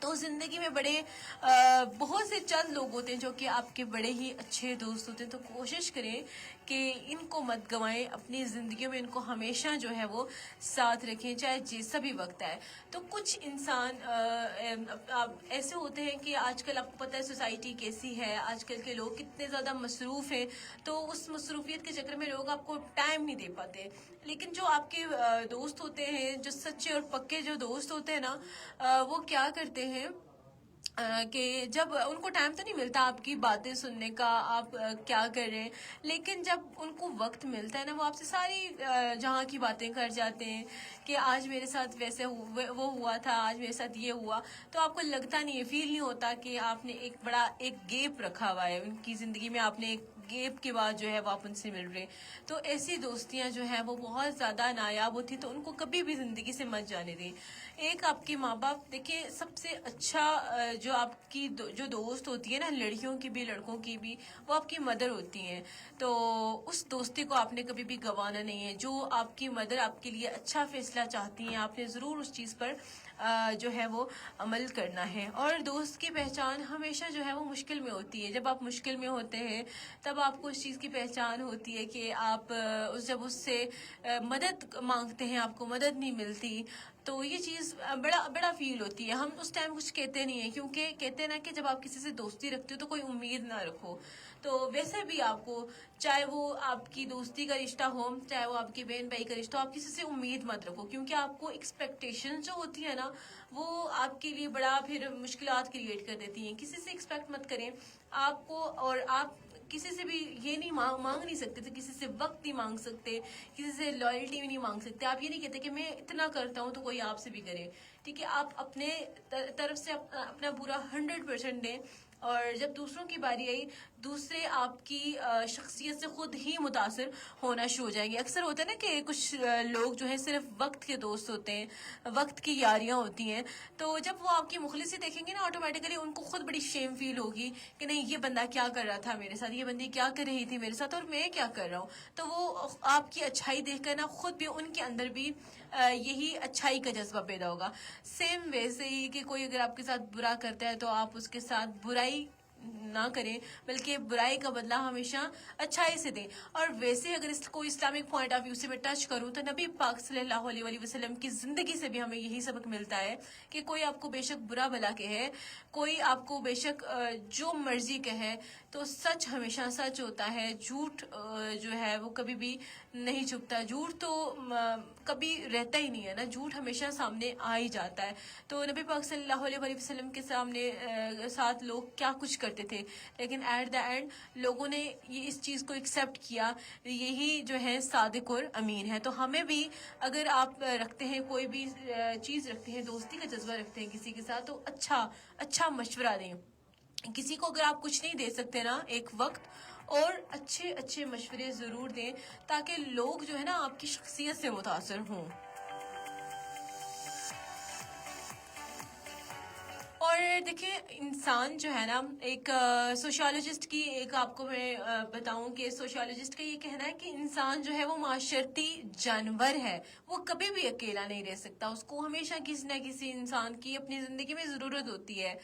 تو زندگی میں بڑے بہت سے چند لوگ ہوتے ہیں جو کہ آپ کے بڑے ہی اچھے دوست ہوتے ہیں. تو کوشش کریں کہ ان کو مت گنوائیں اپنی زندگیوں میں, ان کو ہمیشہ جو ہے وہ ساتھ رکھیں چاہے جیسا بھی وقت آئے. تو کچھ انسان ایسے ہوتے ہیں کہ آج کل آپ کو پتہ ہے سوسائٹی کیسی ہے, آج کل کے لوگ کتنے زیادہ مصروف ہیں, تو اس مصروفیت کے چکر میں لوگ آپ کو ٹائم نہیں دے پاتے. لیکن جو آپ کے دوست ہوتے ہیں, جو سچے اور پکے جو دوست ہوتے ہیں نا, وہ کیا کرتے ہیں کہ جب ان کو ٹائم تو نہیں ملتا آپ کی باتیں سننے کا, آپ کیا کر رہے ہیں, لیکن جب ان کو وقت ملتا ہے نا, وہ آپ سے ساری جہاں کی باتیں کر جاتے ہیں کہ آج میرے ساتھ ویسے وہ ہوا تھا, آج میرے ساتھ یہ ہوا. تو آپ کو لگتا نہیں ہے, فیل نہیں ہوتا کہ آپ نے ایک بڑا ایک گیپ رکھا ہوا ہے ان کی زندگی میں, آپ نے ایک گیپ کے بعد جو ہے وہ آپ ان سے مل رہے. تو ایسی دوستیاں جو ہیں وہ بہت زیادہ نایاب ہوتی, تو ان کو کبھی بھی زندگی سے مت جانے دیں. ایک آپ کے ماں باپ, دیکھیں سب سے اچھا جو آپ کی جو دوست ہوتی ہے نا, لڑکیوں کی بھی لڑکوں کی بھی, وہ آپ کی مدر ہوتی ہیں. تو اس دوستی کو آپ نے کبھی بھی گنوانا نہیں ہے. جو آپ کی مدر آپ کے لیے اچھا فیصلہ چاہتی ہیں, آپ نے ضرور اس چیز پر جو ہے وہ عمل کرنا ہے. اور دوست کی پہچان ہمیشہ جو ہے وہ مشکل میں ہوتی ہے. جب آپ مشکل میں ہوتے ہیں تب آپ کو اس چیز کی پہچان ہوتی ہے کہ آپ جب اس سے مدد مانگتے ہیں, آپ کو مدد نہیں ملتی, تو یہ چیز بڑا فیل ہوتی ہے. ہم اس ٹائم کچھ کہتے نہیں ہیں, کیونکہ کہتے ہیں نا کہ جب آپ کسی سے دوستی رکھتے ہو تو کوئی امید نہ رکھو. تو ویسے بھی آپ کو, چاہے وہ آپ کی دوستی کا رشتہ ہو, چاہے وہ آپ کی بہن بھائی کا رشتہ ہو, آپ کسی سے امید مت رکھو, کیونکہ آپ کو ایکسپیکٹیشن جو ہوتی ہے نا, وہ آپ کے لیے بڑا پھر مشکلات کریٹ کر دیتی ہیں. کسی سے ایکسپیکٹ مت کریں آپ کو, اور آپ کسی سے بھی یہ نہیں مانگ نہیں سکتے تھے, کسی سے وقت نہیں مانگ سکتے, کسی سے لائلٹی بھی نہیں مانگ سکتے. آپ یہ نہیں کہتے کہ میں اتنا کرتا ہوں تو کوئی آپ سے بھی کرے. ٹھیک ہے, آپ اپنے طرف سے اپنا پورا 100% دیں, اور جب دوسروں کی باری آئی, دوسرے آپ کی شخصیت سے خود ہی متاثر ہونا شروع ہو جائیں گے. اکثر ہوتا ہے نا کہ کچھ لوگ جو ہیں صرف وقت کے دوست ہوتے ہیں, وقت کی یاریاں ہوتی ہیں. تو جب وہ آپ کی مخلصی دیکھیں گے نا, آٹومیٹیکلی ان کو خود بڑی شیم فیل ہوگی کہ نہیں, یہ بندہ کیا کر رہا تھا میرے ساتھ, یہ بندی کیا کر رہی تھی میرے ساتھ, اور میں کیا کر رہا ہوں. تو وہ آپ کی اچھائی دیکھ کر نا خود بھی ان کے اندر بھی یہی اچھائی کا جذبہ پیدا ہوگا. سیم ویسے ہی کہ کوئی اگر آپ کے ساتھ برا کرتا ہے تو آپ اس کے ساتھ برائی نہ کریں, بلکہ برائی کا بدلہ ہمیشہ اچھائی سے دیں. اور ویسے اگر اس کو اسلامک پوائنٹ آف ویو سے میں ٹچ کروں تو نبی پاک صلی اللہ علیہ وسلم کی زندگی سے بھی ہمیں یہی سبق ملتا ہے کہ کوئی آپ کو بے شک برا بھلا کہے, کوئی آپ کو بے شک جو مرضی کہے, تو سچ ہمیشہ سچ ہوتا ہے. جھوٹ جو ہے وہ کبھی بھی نہیں چھپتا, جھوٹ تو کبھی رہتا ہی نہیں ہے نا, جھوٹ ہمیشہ سامنے آ ہی جاتا ہے. تو نبی پاک صلی اللہ علیہ وسلم کے ساتھ لوگ کیا کچھ کرتے تھے, لیکن ایٹ دا اینڈ لوگوں نے یہ اس چیز کو ایکسیپٹ کیا. یہی جو ہے صادق اور امین ہے. تو ہمیں بھی اگر آپ رکھتے ہیں کوئی بھی چیز رکھتے ہیں, دوستی کا جذبہ رکھتے ہیں کسی کے ساتھ, تو اچھا مشورہ دیں. کسی کو اگر آپ کچھ نہیں دے سکتے نا ایک وقت, اور اچھے مشورے ضرور دیں, تاکہ لوگ جو ہے نا آپ کی شخصیت سے متاثر ہوں. اور دیکھیں, انسان جو ہے نا, ایک سوشیالوجسٹ کی ایک آپ کو میں بتاؤں کہ سوشیالوجسٹ کا یہ کہنا ہے کہ انسان جو ہے وہ معاشرتی جانور ہے, وہ کبھی بھی اکیلا نہیں رہ سکتا, اس کو ہمیشہ کسی نہ کسی انسان کی اپنی زندگی میں ضرورت ہوتی ہے.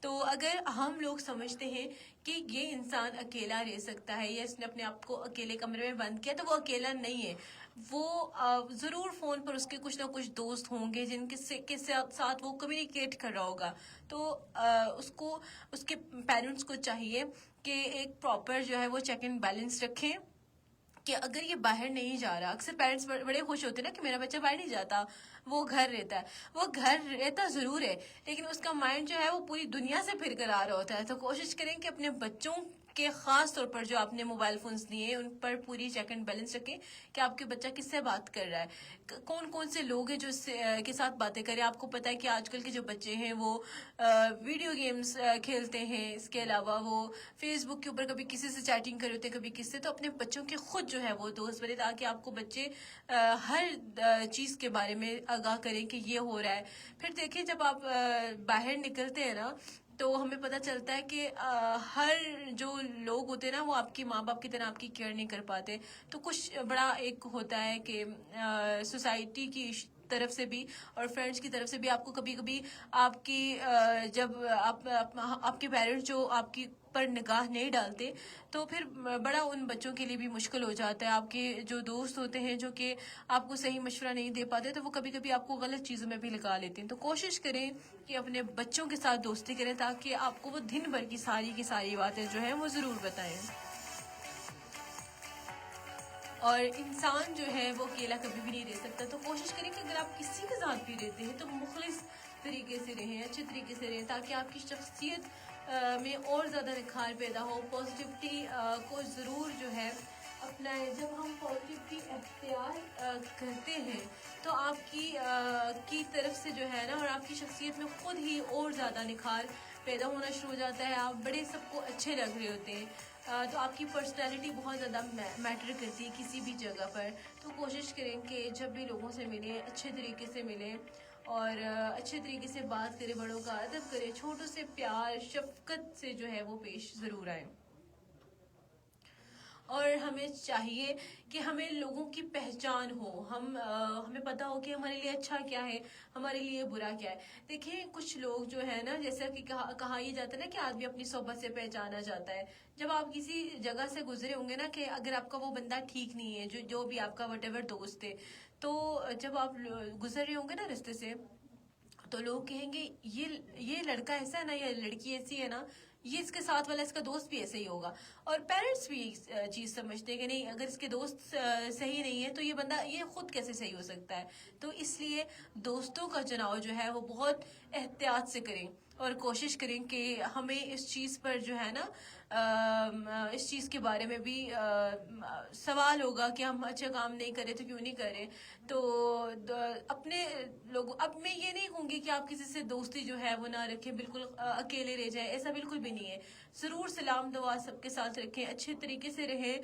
تو اگر ہم لوگ سمجھتے ہیں کہ یہ انسان اکیلا رہ سکتا ہے, یا اس نے اپنے آپ کو اکیلے کمرے میں بند کیا, تو وہ اکیلا نہیں ہے. وہ ضرور فون پر اس کے کچھ نہ کچھ دوست ہوں گے جن کے ساتھ وہ کمیونیکیٹ کر رہا ہوگا. تو اس کے پیرنٹس کو چاہیے کہ ایک پراپر جو ہے وہ چیک اینڈ بیلنس رکھیں, کہ اگر یہ باہر نہیں جا رہا, اکثر پیرنٹس بڑے خوش ہوتے ہیں نا کہ میرا بچہ باہر نہیں جاتا, وہ گھر رہتا ہے. وہ گھر رہتا ضرور ہے, لیکن اس کا مائنڈ جو ہے وہ پوری دنیا سے پھر کر آ رہا ہوتا ہے. تو کوشش کریں کہ اپنے بچوں کے خاص طور پر جو آپ نے موبائل فونز لیے ہیں, ان پر پوری چیک اینڈ بیلنس رکھیں کہ آپ کے بچہ کس سے بات کر رہا ہے, کون سے لوگ ہیں جو اس کے ساتھ باتیں کریں. آپ کو پتہ ہے کہ آج کل کے جو بچے ہیں وہ ویڈیو گیمز کھیلتے ہیں, اس کے علاوہ وہ فیس بک کے اوپر کبھی کسی سے چیٹنگ کر رہے ہوتے ہیں, کبھی کس سے. تو اپنے بچوں کے خود جو ہے وہ دوست بنے, تاکہ آپ کو بچے ہر چیز کے بارے میں آگاہ کریں کہ یہ ہو رہا ہے. پھر دیکھیں, جب آپ باہر نکلتے ہیں نا, تو ہمیں پتہ چلتا ہے کہ ہر جو لوگ ہوتے ہیں نا, وہ آپ کی ماں باپ کی طرح آپ کی کیئر نہیں کر پاتے. تو کچھ بڑا ایک ہوتا ہے کہ سوسائٹی کی طرف سے بھی اور فرینڈس کی طرف سے بھی آپ کو کبھی کبھی آپ کی جب آپ کے پیرنٹس جو آپ کی پر نگاہ نہیں ڈالتے تو پھر بڑا ان بچوں کے لیے بھی مشکل ہو جاتا ہے. آپ کے جو دوست ہوتے ہیں جو کہ آپ کو صحیح مشورہ نہیں دے پاتے تو وہ کبھی کبھی آپ کو غلط چیزوں میں بھی لگا لیتے ہیں. تو کوشش کریں کہ اپنے بچوں کے ساتھ دوستی کریں تاکہ آپ کو وہ دن بھر کی ساری باتیں جو ہیں وہ ضرور بتائیں. اور انسان جو ہے وہ اکیلا کبھی بھی نہیں رہ سکتا, تو کوشش کریں کہ اگر آپ کسی کے ساتھ بھی رہتے ہیں تو مخلص طریقے سے رہیں, اچھے طریقے سے رہیں, تاکہ آپ کی شخصیت میں اور زیادہ نکھار پیدا ہو. پازیٹیوٹی کو ضرور جو ہے اپنائیں. جب ہم پازیٹیوٹی اختیار کرتے ہیں تو آپ کی طرف سے جو ہے نا, اور آپ کی شخصیت میں خود ہی اور زیادہ نکھار پیدا ہونا شروع ہو جاتا ہے. آپ بڑے سب کو اچھے لگ رہے ہوتے ہیں, تو آپ کی پرسنالٹی بہت زیادہ میٹر کرتی ہے کسی بھی جگہ پر. تو کوشش کریں کہ جب بھی لوگوں سے ملیں اچھے طریقے سے ملیں اور اچھے طریقے سے بات کریں, بڑوں کا ادب کریں, چھوٹوں سے پیار شفقت سے جو ہے وہ پیش ضرور آئیں. اور ہمیں چاہیے کہ ہمیں لوگوں کی پہچان ہو, ہمیں پتہ ہو کہ ہمارے لیے اچھا کیا ہے, ہمارے لیے برا کیا ہے. دیکھیں کچھ لوگ جو ہے نا, جیسا کہ کہا یہ جاتا ہے نا کہ آدمی اپنی صحبت سے پہچانا جاتا ہے. جب آپ کسی جگہ سے گزرے ہوں گے نا کہ اگر آپ کا وہ بندہ ٹھیک نہیں ہے, جو بھی آپ کا وٹ ایور دوست ہے, تو جب آپ گزر رہے ہوں گے نا رستے سے تو لوگ کہیں گے یہ لڑکا ایسا ہے نا, یا لڑکی ایسی ہے نا, یہ اس کے ساتھ والا اس کا دوست بھی ایسے ہی ہوگا. اور پیرنٹس بھی چیز سمجھتے ہیں کہ نہیں, اگر اس کے دوست صحیح نہیں ہے تو یہ بندہ یہ خود کیسے صحیح ہو سکتا ہے. تو اس لیے دوستوں کا چناؤ جو ہے وہ بہت احتیاط سے کریں اور کوشش کریں کہ ہمیں اس چیز پر جو ہے نا اس چیز کے بارے میں بھی سوال ہوگا کہ ہم اچھا کام نہیں کرے تو کیوں نہیں کرے. تو اپنے لوگوں, اب میں یہ نہیں کہوں گی کہ آپ کسی سے دوستی جو ہے وہ نہ رکھیں, بالکل اکیلے رہ جائیں, ایسا بالکل بھی نہیں ہے. ضرور سلام دعا سب کے ساتھ رکھیں, اچھے طریقے سے رہیں.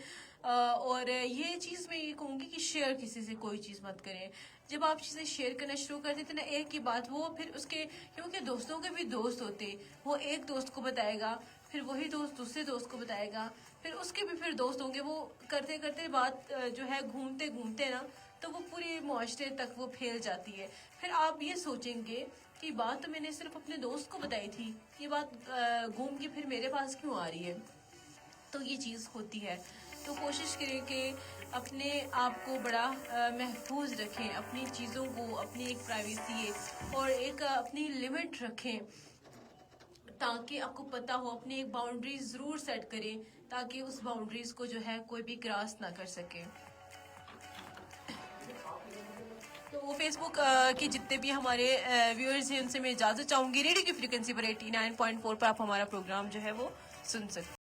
اور یہ چیز میں یہ کہوں گی کہ شیئر کسی سے کوئی چیز مت کریں. جب آپ چیزیں شیئر کرنا شروع کر دیتے نا ایک ہی بات, وہ پھر اس کے, کیونکہ دوستوں کے بھی دوست ہوتے, وہ ایک دوست کو بتائے گا, پھر وہی دوست دوسرے دوست کو بتائے گا, پھر اس کے بھی پھر دوست ہوں گے. وہ کرتے کرتے بات جو ہے گھومتے گھومتے نا تو وہ پورے معاشرے تک وہ پھیل جاتی ہے. پھر آپ یہ سوچیں گے کہ بات تو میں نے صرف اپنے دوست کو بتائی تھی, یہ بات گھوم کے پھر میرے پاس کیوں آ رہی ہے. تو یہ چیز ہوتی ہے. تو کوشش کریں کہ اپنے آپ کو بڑا محفوظ رکھیں, اپنی چیزوں کو, اپنی ایک پرائیویسی اور ایک اپنی لمٹ رکھیں, تاکہ آپ کو پتہ ہو. اپنی ایک باؤنڈریز ضرور سیٹ کریں تاکہ اس باؤنڈریز کو جو ہے کوئی بھی کراس نہ کر سکے. تو فیس بک کے جتنے بھی ہمارے ویورز ہیں ان سے میں اجازت چاہوں گی. ریڈیو کی فریکوینسی پر 89.4 پر آپ ہمارا پروگرام جو ہے وہ سن سکتے ہیں.